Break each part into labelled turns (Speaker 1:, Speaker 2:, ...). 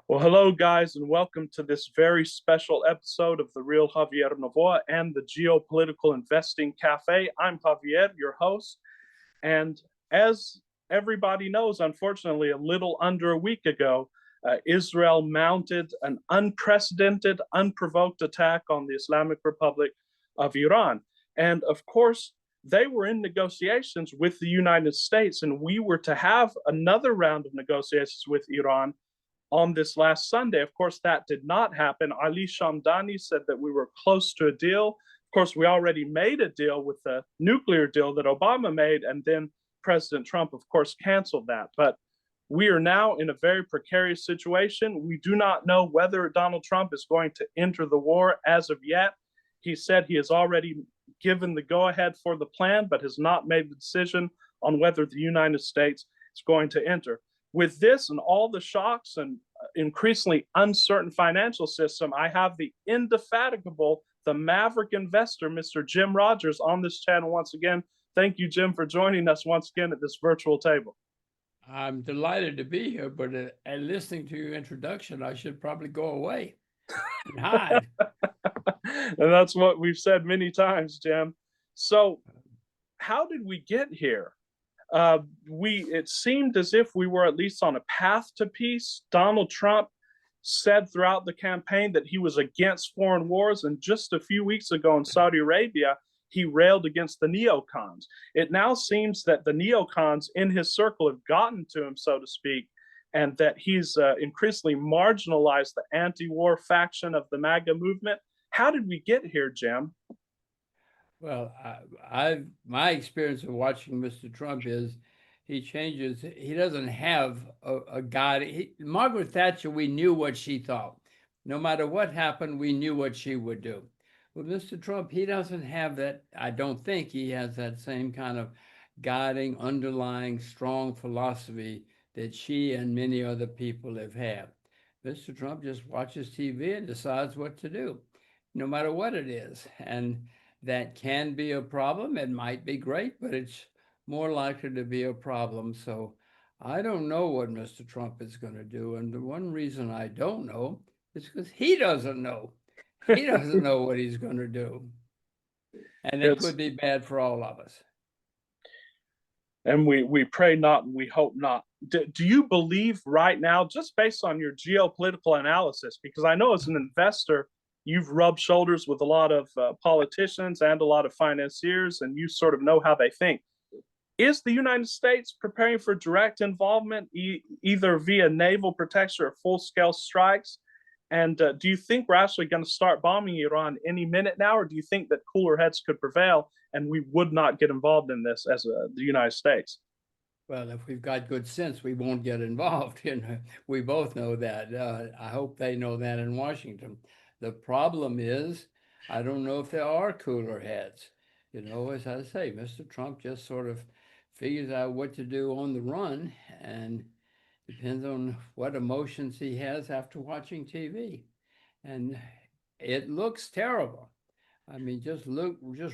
Speaker 1: Well, hello, guys, and welcome to this very special episode of The Real Javier Novoa and the Geopolitical Investing Cafe. I'm Javier, your host. And as everybody knows, unfortunately, a little under a week ago, Israel mounted an unprecedented, unprovoked attack on the Islamic Republic of Iran. And of course, they were in negotiations with the United States, and we were to have another round of negotiations with Iran on this last Sunday. Of course, that did not happen. Ali Shamdani said that we were close to a deal. Of course, we already made a deal with the nuclear deal that Obama made, and then President Trump, of course, canceled that. But we are now in a very precarious situation. We do not know whether Donald Trump is going to enter the war as of yet. He said he has already given the go ahead for the plan, but has not made the decision on whether the United States is going to enter. With this and all the shocks and increasingly uncertain financial system, I have the indefatigable, the maverick investor, Mr. Jim Rogers, on this channel once again. Thank you, Jim, for joining us once again at this virtual table.
Speaker 2: I'm delighted to be here, but listening to your introduction, I should probably go away and hide.
Speaker 1: And that's what we've said many times, Jim. So, how did we get here? It seemed as if we were at least on a path to peace. Donald Trump said throughout the campaign that he was against foreign wars, and just a few weeks ago in Saudi Arabia, he railed against the neocons. It now seems that the neocons in his circle have gotten to him, so to speak, and that he's increasingly marginalized the anti-war faction of the MAGA movement. How did we get here, Jim?
Speaker 2: Well, my experience of watching Mr. Trump is he changes. He doesn't have a guide. Margaret Thatcher, we knew what she thought. No matter what happened, we knew what she would do. With Mr. Trump, he doesn't have that. I don't think he has that same kind of guiding, underlying, strong philosophy that she and many other people have had. Mr. Trump just watches TV and decides what to do, no matter what it is. And that can be a problem. It might be great, but it's more likely to be a problem. So I don't know what Mr. Trump is going to do. And the one reason I don't know is because he doesn't know. He doesn't know what he's going to do. And it could be bad for all of us.
Speaker 1: And we pray not and we hope not. Do you believe right now, just based on your geopolitical analysis, because I know as an investor, you've rubbed shoulders with a lot of politicians and a lot of financiers, and you sort of know how they think. Is the United States preparing for direct involvement, either via naval protection or full-scale strikes? And do you think we're actually going to start bombing Iran any minute now, or do you think that cooler heads could prevail and we would not get involved in this as the United States?
Speaker 2: Well, if we've got good sense, we won't get involved. We both know that. I hope they know that in Washington. The problem is, I don't know if there are cooler heads. As I say, Mr. Trump just sort of figures out what to do on the run, and depends on what emotions he has after watching TV. And it looks terrible. I mean, just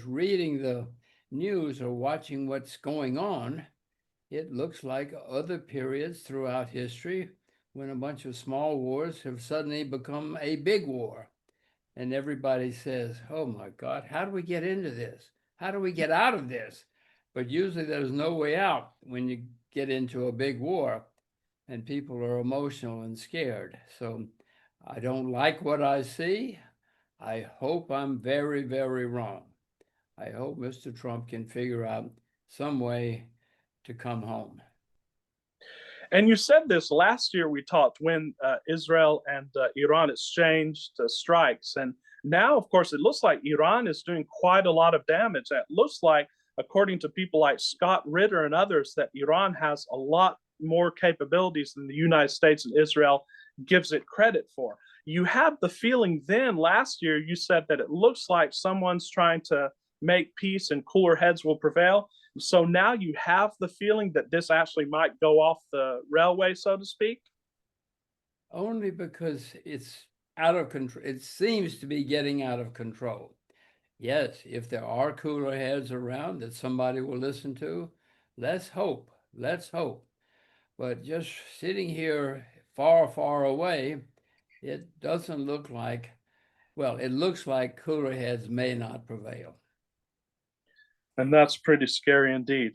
Speaker 2: reading the news or watching what's going on, it looks like other periods throughout history when a bunch of small wars have suddenly become a big war. And everybody says, oh my God, how do we get into this? How do we get out of this? But usually there's no way out when you get into a big war and people are emotional and scared. So I don't like what I see. I hope I'm very, very wrong. I hope Mr. Trump can figure out some way to come home.
Speaker 1: And you said this last year we talked when Israel and Iran exchanged strikes. And now, of course, it looks like Iran is doing quite a lot of damage. It looks like, according to people like Scott Ritter and others, that Iran has a lot more capabilities than the United States and Israel gives it credit for. You had the feeling then last year, you said that it looks like someone's trying to make peace and cooler heads will prevail. So now you have the feeling that this actually might go off the railway, so to speak?
Speaker 2: Only because it's out of control. It seems to be getting out of control. Yes, if there are cooler heads around that somebody will listen to, let's hope. Let's hope. But just sitting here far, far away, it doesn't look like, well, it looks like cooler heads may not prevail.
Speaker 1: And that's pretty scary indeed.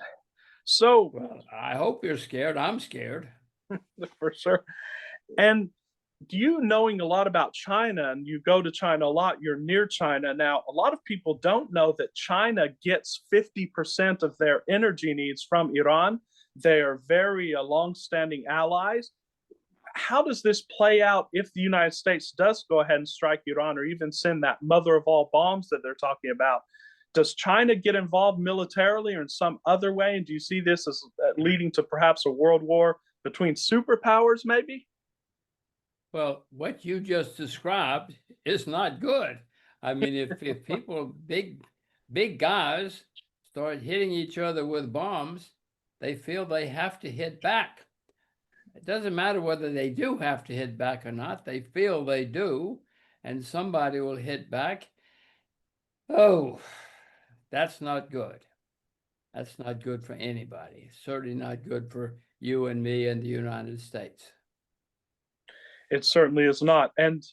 Speaker 1: So,
Speaker 2: Well, I hope you're scared. I'm scared.
Speaker 1: for sure. And you knowing a lot about China, and you go to China a lot, you're near China. Now, a lot of people don't know that China gets 50% of their energy needs from Iran. They are very long-standing allies. How does this play out if the United States does go ahead and strike Iran or even send that mother of all bombs that they're talking about? Does China get involved militarily or in some other way? And do you see this as leading to perhaps a world war between superpowers, maybe?
Speaker 2: Well, what you just described is not good. I mean, if people, big guys, start hitting each other with bombs, they feel they have to hit back. It doesn't matter whether they do have to hit back or not. They feel they do, and somebody will hit back. Oh, that's not good. That's not good for anybody. Certainly not good for you and me and the United States.
Speaker 1: It certainly is not. And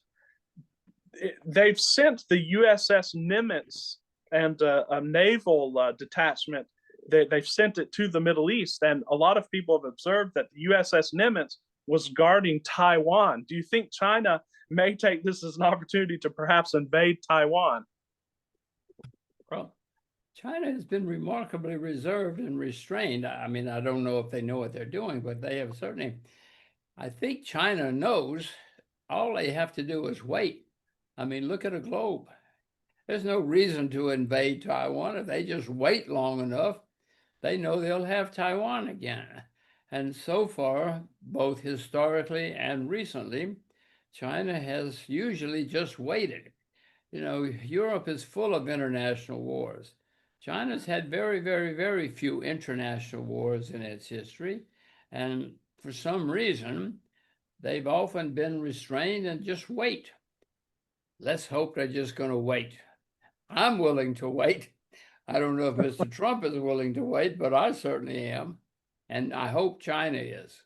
Speaker 1: they've sent the USS Nimitz and a naval detachment. They've sent it to the Middle East, and a lot of people have observed that the USS Nimitz was guarding Taiwan. Do you think China may take this as an opportunity to perhaps invade Taiwan?
Speaker 2: Well, China has been remarkably reserved and restrained. I mean, I don't know if they know what they're doing, but they have certainly. I think China knows all they have to do is wait. I mean, look at a globe. There's no reason to invade Taiwan. If they just wait long enough, they know they'll have Taiwan again. And so far, both historically and recently, China has usually just waited. You know, Europe is full of international wars. China's had very, very, very few international wars in its history. And for some reason, they've often been restrained and just wait. Let's hope they're just going to wait. I'm willing to wait. I don't know if Mr. Trump is willing to wait, but I certainly am. And I hope China is.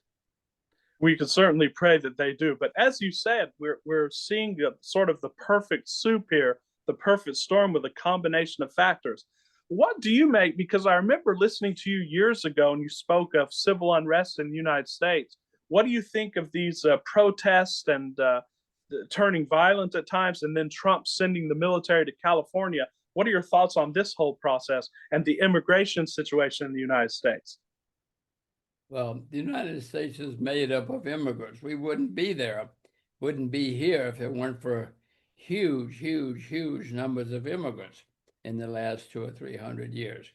Speaker 1: We could certainly pray that they do. But as you said, we're seeing the sort of the perfect soup here, the perfect storm with a combination of factors. What do you make? Because I remember listening to you years ago, and you spoke of civil unrest in the United States. What do you think of these protests and turning violent at times, and then Trump sending the military to California? What are your thoughts on this whole process and the immigration situation in the United States?
Speaker 2: Well, the United States is made up of immigrants. We wouldn't be there, wouldn't be here if it weren't for huge, huge, huge numbers of immigrants in the last 200 or 300 years.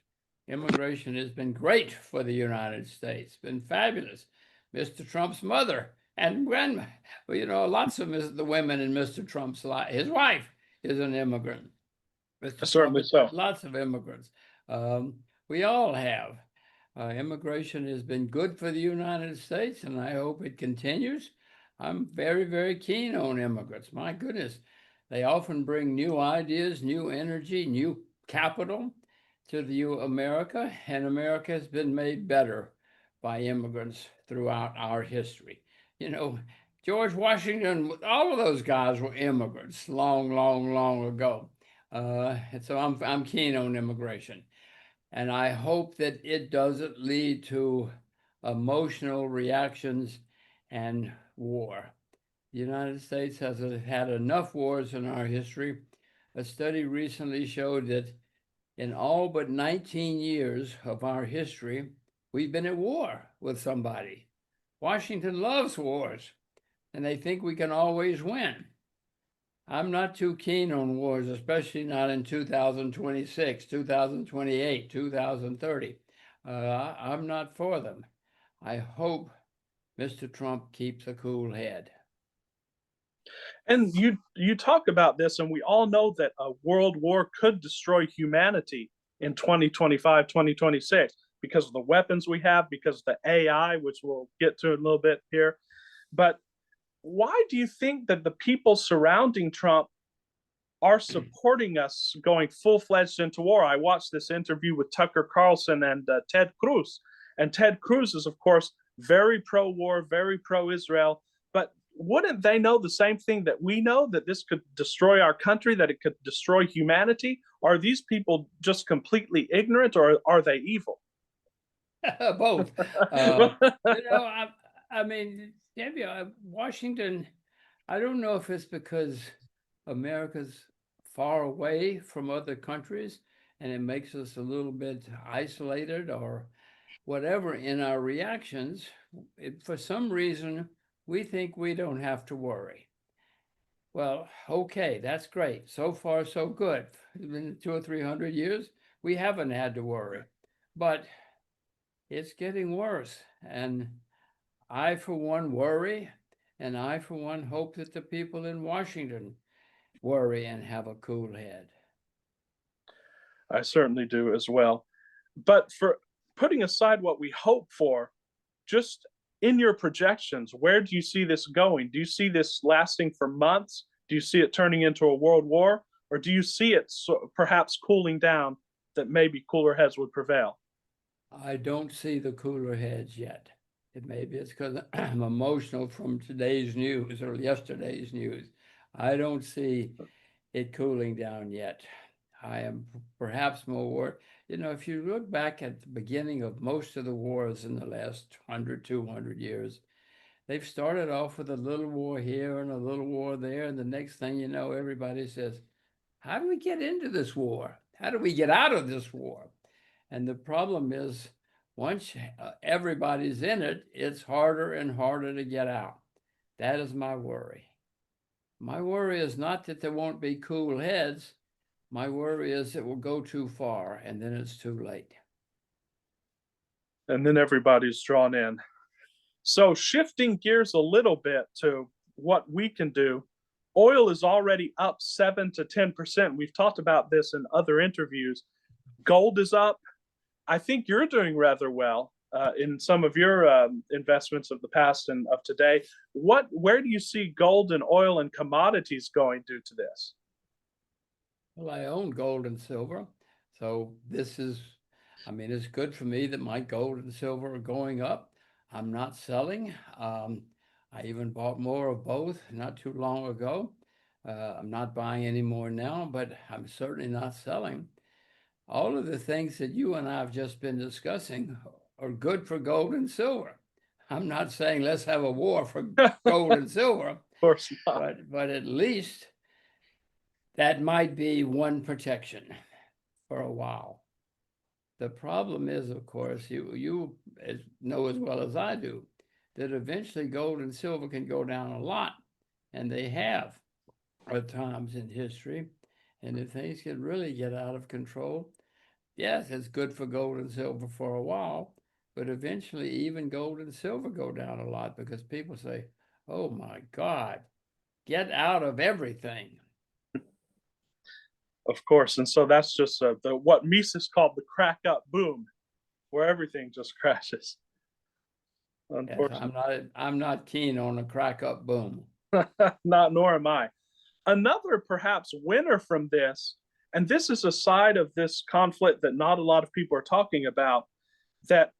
Speaker 2: Immigration has been great for the United States, been fabulous. Mr. Trump's mother and grandma, well, you know, lots of the women in Mr. Trump's life, his wife is an immigrant. Mr.
Speaker 1: Certainly
Speaker 2: Trump,
Speaker 1: so.
Speaker 2: lots of immigrants. We all have. Immigration has been good for the United States, and I hope it continues. I'm very, very keen on immigrants. My goodness, they often bring new ideas, new energy, new capital to the America, and America has been made better by immigrants throughout our history. You know, George Washington, all of those guys were immigrants long, long, long ago. And so I'm keen on immigration. And I hope that it doesn't lead to emotional reactions and war. The United States has had enough wars in our history. A study recently showed that in all but 19 years of our history, we've been at war with somebody. Washington loves wars, and they think we can always win. I'm not too keen on wars, especially not in 2026, 2028, 2030. I'm not for them. I hope Mr. Trump keeps a cool head.
Speaker 1: And you talk about this, and we all know that a world war could destroy humanity in 2025, 2026, because of the weapons we have, because of the AI, which we'll get to in a little bit here. But why do you think that the people surrounding Trump are supporting us going full-fledged into war? I watched this interview with Tucker Carlson and Ted Cruz. And Ted Cruz is, of course, very pro-war, very pro-Israel. But wouldn't they know the same thing that we know, that this could destroy our country, that it could destroy humanity? Are these people just completely ignorant, or are they evil?
Speaker 2: Both. You know, I mean, Debbie, Washington, I don't know if it's because America's far away from other countries and it makes us a little bit isolated or whatever in our reactions. For some reason, we think we don't have to worry. Well, okay, that's great. So far, so good. In 200 or 300 years, we haven't had to worry, but it's getting worse. And I, for one, worry, and I, for one, hope that the people in Washington worry and have a cool head.
Speaker 1: I certainly do as well. But for putting aside what we hope for, just in your projections, where do you see this going? Do you see this lasting for months? Do you see it turning into a world war? Or do you see it perhaps cooling down, that maybe cooler heads would prevail?
Speaker 2: I don't see the cooler heads yet. Maybe it's because I'm emotional from today's news or yesterday's news. I don't see it cooling down yet. I am perhaps more, if you look back at the beginning of most of the wars in the last 100, 200 years, they've started off with a little war here and a little war there. And the next thing you know, everybody says, how do we get into this war? How do we get out of this war? And the problem is, once everybody's in it, it's harder and harder to get out. That is my worry. My worry is not that there won't be cool heads. My worry is it will go too far and then it's too late.
Speaker 1: And then everybody's drawn in. So, shifting gears a little bit to what we can do, oil is already up 7 to 10%. We've talked about this in other interviews. Gold is up. I think you're doing rather well in some of your investments of the past and of today. Where do you see gold and oil and commodities going due to this?
Speaker 2: Well, I own gold and silver. So this is, it's good for me that my gold and silver are going up. I'm not selling. I even bought more of both not too long ago. I'm not buying any more now, but I'm certainly not selling. All of the things that you and I have just been discussing are good for gold and silver. I'm not saying let's have a war for gold and silver,
Speaker 1: Of course not.
Speaker 2: but at least that might be one protection for a while. The problem is, of course, you know as well as I do, that eventually gold and silver can go down a lot, and they have at times in history. And if things can really get out of control, yes, it's good for gold and silver for a while, but eventually even gold and silver go down a lot because people say, oh my God, get out of everything.
Speaker 1: Of course. And so that's just what Mises called the crack up boom, where everything just crashes. Unfortunately.
Speaker 2: Yes, I'm not keen on a crack up boom.
Speaker 1: Not nor am I. Another perhaps winner from this, and this is a side of this conflict that not a lot of people are talking about, that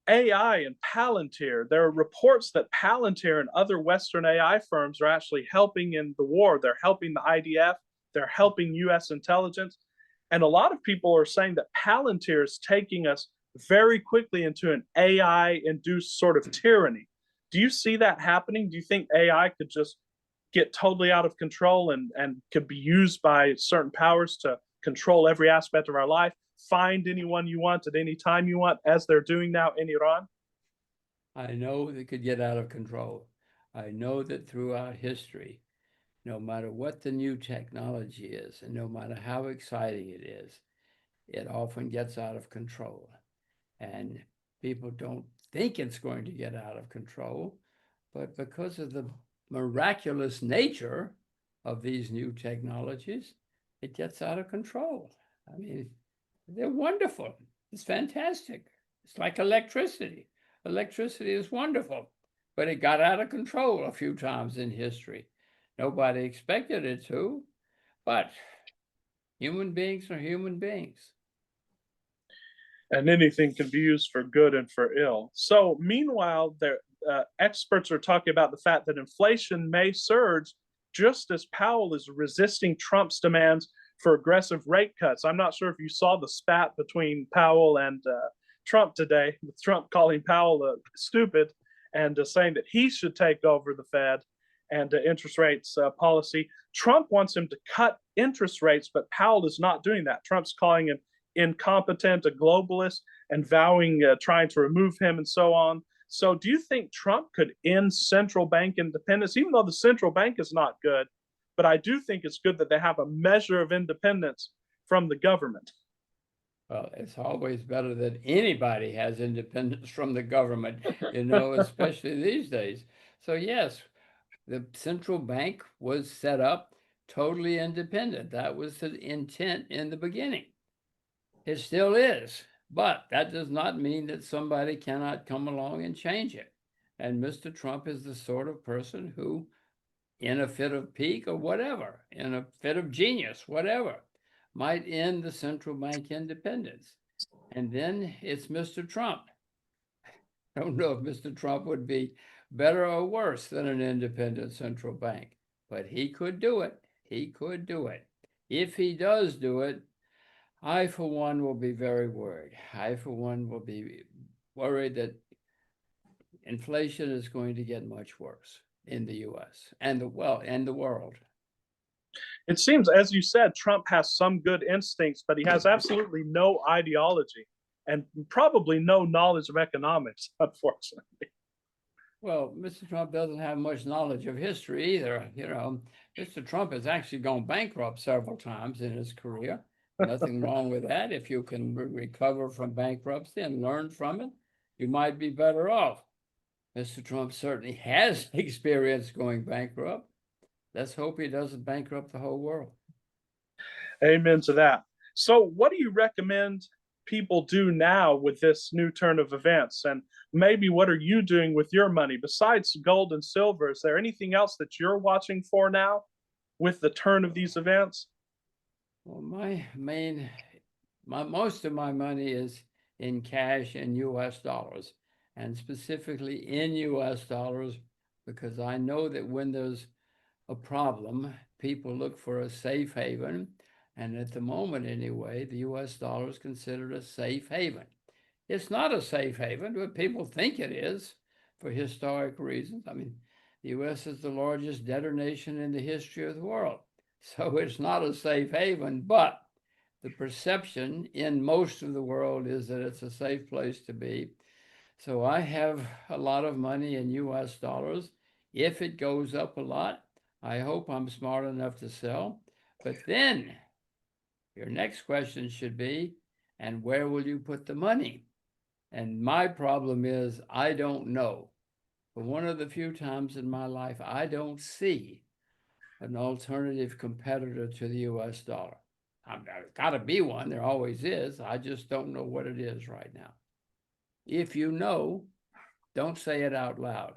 Speaker 1: AI and Palantir, there are reports that Palantir and other Western AI firms are actually helping in the war. They're helping the IDF, they're helping US intelligence. And a lot of people are saying that Palantir is taking us very quickly into an AI induced sort of tyranny. Do you see that happening? Do you think AI could just get totally out of control and could be used by certain powers to control every aspect of our life, find anyone you want at any time you want, as they're doing now in Iran?
Speaker 2: I know they could get out of control. I know that throughout history, no matter what the new technology is, and no matter how exciting it is, it often gets out of control. And people don't think it's going to get out of control, but because of the miraculous nature of these new technologies, it gets out of control. They're wonderful. It's fantastic. It's like electricity. Electricity is wonderful, but it got out of control a few times in history. Nobody expected it to, but human beings are human beings.
Speaker 1: And anything can be used for good and for ill. So, meanwhile, experts are talking about the fact that inflation may surge just as Powell is resisting Trump's demands for aggressive rate cuts. I'm not sure if you saw the spat between Powell and Trump today, with Trump calling Powell stupid and saying that he should take over the Fed and interest rates policy. Trump wants him to cut interest rates, but Powell is not doing that. Trump's calling him incompetent, a globalist, and vowing trying to remove him and so on. So do you think Trump could end central bank independence, even though the central bank is not good? But I do think it's good that they have a measure of independence from the government.
Speaker 2: Well, it's always better that anybody has independence from the government, especially these days. So yes, the central bank was set up totally independent. That was the intent in the beginning. It still is, but that does not mean that somebody cannot come along and change it. And Mr. Trump is the sort of person who, in a fit of pique or whatever, in a fit of genius, whatever, might end the central bank independence. And then it's Mr. Trump. I don't know if Mr. Trump would be better or worse than an independent central bank, but he could do it. He could do it. If he does do it, I, for one, will be very worried. I, for one, will be worried that inflation is going to get much worse in the U.S. and the world.
Speaker 1: It seems, as you said, Trump has some good instincts, but he has absolutely no ideology and probably no knowledge of economics, unfortunately.
Speaker 2: Well, Mr. Trump doesn't have much knowledge of history either. Mr. Trump has actually gone bankrupt several times in his career. Nothing wrong with that. If you can recover from bankruptcy and learn from it, you might be better off. Mr. Trump certainly has experience going bankrupt. Let's hope he doesn't bankrupt the whole world.
Speaker 1: Amen to that. So, what do you recommend people do now with this new turn of events? And maybe what are you doing with your money? Besides gold and silver, is there anything else that you're watching for now with the turn of these events?
Speaker 2: Well, most of my money is in cash in US dollars, and specifically in US dollars, because I know that when there's a problem, people look for a safe haven. And at the moment, anyway, the US dollar is considered a safe haven. It's not a safe haven, but people think it is for historic reasons. I mean, the US is the largest debtor nation in the history of the world. So it's not a safe haven, but the perception in most of the world is that it's a safe place to be. So I have a lot of money in US dollars. If it goes up a lot, I hope I'm smart enough to sell. But then your next question should be, and where will you put the money? And my problem is, I don't know. For one of the few times in my life, I don't see an alternative competitor to the US dollar. I've got to be one. There always is. I just don't know what it is right now. If you know, don't say it out loud.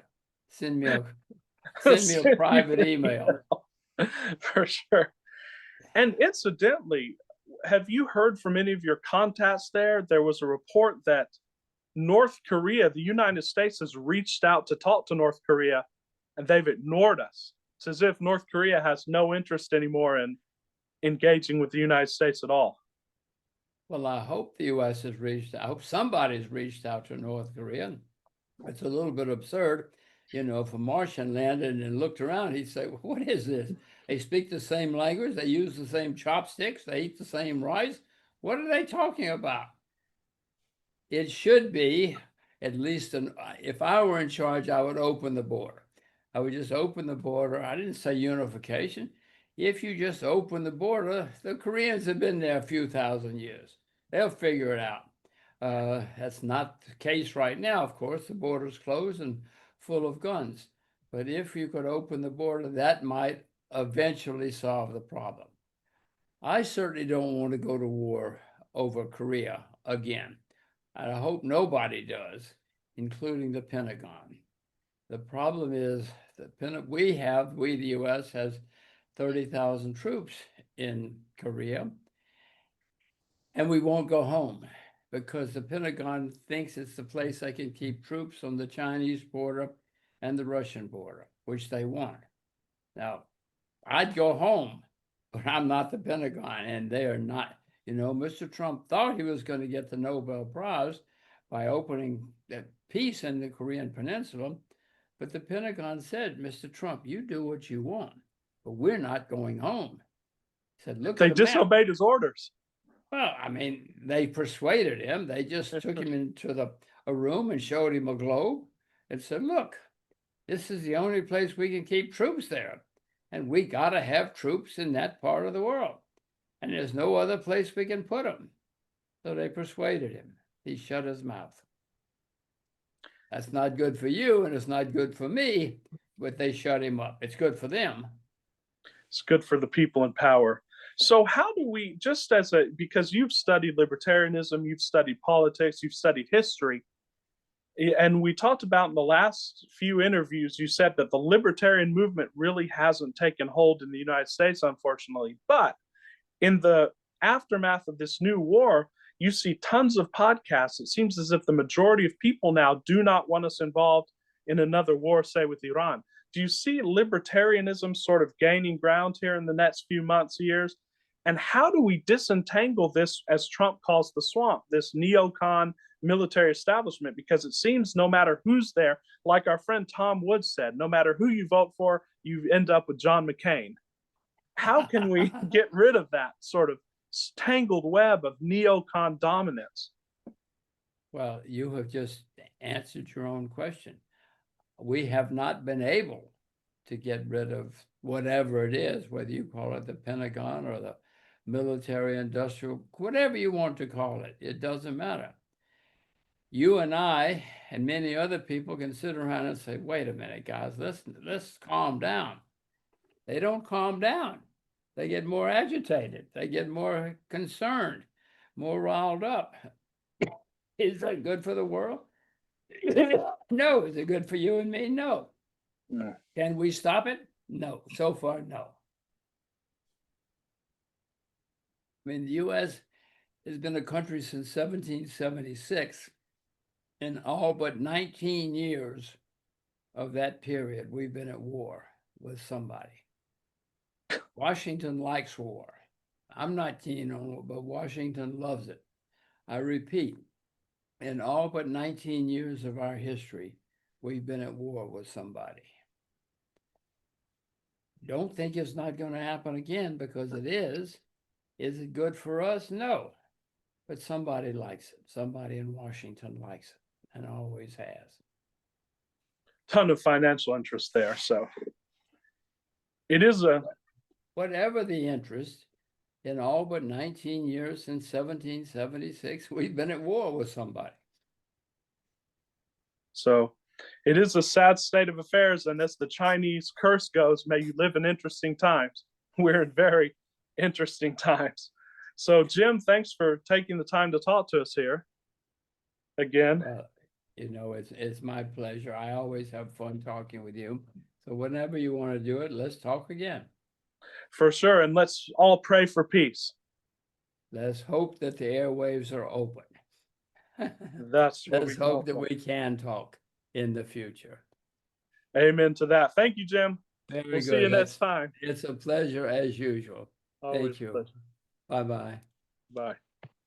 Speaker 2: Send me a private email.
Speaker 1: For sure. And incidentally, have you heard from any of your contacts there? There was a report that North Korea, the United States, has reached out to talk to North Korea, and they've ignored us. It's as if North Korea has no interest anymore in engaging with the United States at all.
Speaker 2: Well, I hope the U.S. has reached out. I hope somebody's reached out to North Korea. It's a little bit absurd. If a Martian landed and looked around, he'd say, what is this? They speak the same language. They use the same chopsticks. They eat the same rice. What are they talking about? It should be at least if I were in charge, I would open the border. I would just open the border. I didn't say unification. If you just open the border, the Koreans have been there a few thousand years. They'll figure it out. That's not the case right now, of course. The border's closed and full of guns. But if you could open the border, that might eventually solve the problem. I certainly don't want to go to war over Korea again. And I hope nobody does, including the Pentagon. The problem is that we, the U.S., has 30,000 troops in Korea, and we won't go home. because the Pentagon thinks it's the place they can keep troops on the Chinese border and the Russian border, which they want. Now, I'd go home, but I'm not the Pentagon, and they are not. You know, Mr. Trump thought he was going to get the Nobel Prize by opening the peace in the Korean Peninsula, but the Pentagon said, Mr. Trump, you do what you want, but we're not going home. He said, look
Speaker 1: They
Speaker 2: at the map.
Speaker 1: disobeyed his orders.
Speaker 2: Well, I mean, they persuaded him. They just took him into a room and showed him a globe and said, look, this is the only place we can keep troops there. And we got to have troops in that part of the world. And there's no other place we can put them. So they persuaded him. He shut his mouth. That's not good for you, and it's not good for me, but they shut him up. It's good for them.
Speaker 1: It's good for the people in power. So how do we, just as because you've studied libertarianism, you've studied politics, you've studied history, and we talked about in the last few interviews, you said that the libertarian movement really hasn't taken hold in the United States, unfortunately. But in the aftermath of this new war, you see tons of podcasts. It seems as if the majority of people now do not want us involved in another war, say with Iran. Do you see libertarianism sort of gaining ground here in the next few months, years? And how do we disentangle this, as Trump calls the swamp, this neocon military establishment? Because it seems no matter who's there, like our friend Tom Woods said, no matter who you vote for, you end up with John McCain. How can we get rid of that sort of tangled web of neocon dominance?
Speaker 2: Well, you have just answered your own question. We have not been able to get rid of whatever it is, whether you call it the Pentagon or the military industrial, whatever you want to call it, it doesn't matter. You and I and many other people can sit around and say, wait a minute, guys, let's calm down. They don't calm down. They get more agitated. They get more concerned, more riled up. Is that good for the world? No. Is it good for you and me? No.
Speaker 1: No.
Speaker 2: Can we stop it? No. So far, no. I mean, the U.S. has been a country since 1776. In all but 19 years of that period, we've been at war with somebody. Washington likes war. I'm not keen on it, but Washington loves it. I repeat, in all but 19 years of our history, we've been at war with somebody. Don't think it's not going to happen again, because it is. Is it good for us? No. But somebody likes it. Somebody in Washington likes it, and always has.
Speaker 1: Ton of financial interest there. So it is a...
Speaker 2: Whatever the interest, in all but 19 years since 1776, we've been at war with somebody.
Speaker 1: So it is a sad state of affairs. And as the Chinese curse goes, may you live in interesting times. We're in very interesting times. So, Jim, thanks for taking the time to talk to us here again.
Speaker 2: You know, it's my pleasure. I always have fun talking with you. So whenever you want to do it, let's talk again.
Speaker 1: For sure. And let's all pray for peace.
Speaker 2: Let's hope that the airwaves are open.
Speaker 1: That's what
Speaker 2: Let's hope that we can talk in the future.
Speaker 1: Amen to that. Thank you, Jim.
Speaker 2: Very
Speaker 1: we'll
Speaker 2: good.
Speaker 1: see you next time.
Speaker 2: It's a pleasure as usual.
Speaker 1: Always
Speaker 2: Thank you. Bye-bye.
Speaker 1: Bye.